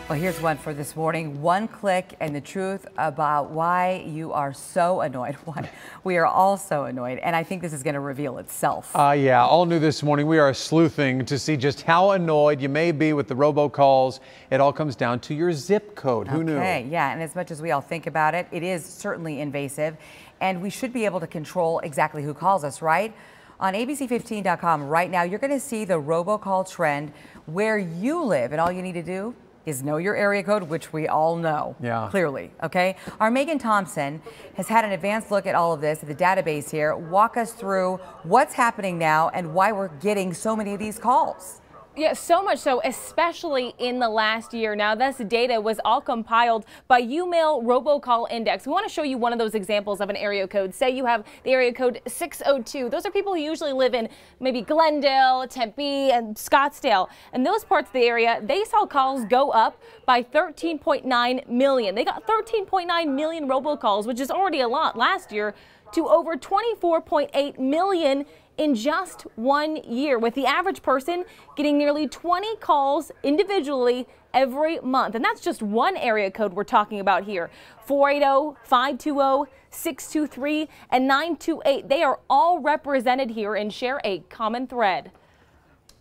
Well, here's one for this morning. One click and the truth about why you are so annoyed. Why we are all so annoyed. And I think this is going to reveal itself. Yeah, all new this morning. We are sleuthing to see just how annoyed you may be with the robocalls. It all comes down to your zip code. Who knew? Okay, yeah, and as much as we all think about it, it is certainly invasive. And we should be able to control exactly who calls us, right? On ABC15.com right now, you're going to see the robocall trend where you live. And all you need to do is know your area code, which we all know clearly, okay? Our Megan Thompson has had an advanced look at all of this, at the database here. Walk us through what's happening now and why we're getting so many of these calls. Yeah, so much so, especially in the last year. Now, this data was all compiled by UMail Robocall Index. We want to show you one of those examples of an area code. Say you have the area code 602. Those are people who usually live in maybe Glendale, Tempe, and Scottsdale. And those parts of the area, they saw calls go up by 13.9 million. They got 13.9 million robocalls, which is already a lot last year, to over 24.8 million in just 1 year, with the average person getting nearly 20 calls individually every month. And that's just one area code we're talking about here. 480, 520, 623, and 928. They are all represented here and share a common thread.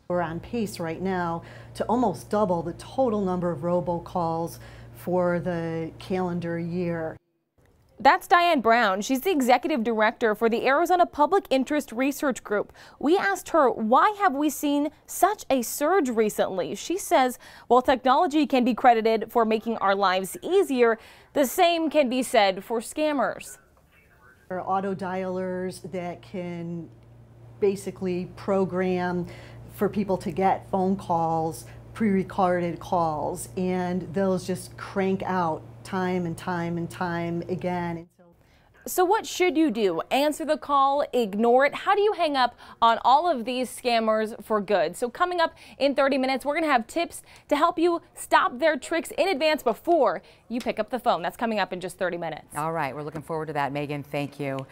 We're on pace right now to almost double the total number of robocalls for the calendar year. That's Diane Brown. She's the executive director for the Arizona Public Interest Research Group. We asked her, why have we seen such a surge recently? She says, while technology can be credited for making our lives easier, the same can be said for scammers. There are auto dialers that can basically program for people to get phone calls, pre-recorded calls, and those just crank out time and time and time again. So what should you do? Answer the call, ignore it? How do you hang up on all of these scammers for good? So coming up in 30 minutes, we're going to have tips to help you stop their tricks in advance before you pick up the phone. That's coming up in just 30 minutes. All right, we're looking forward to that, Megan. Thank you.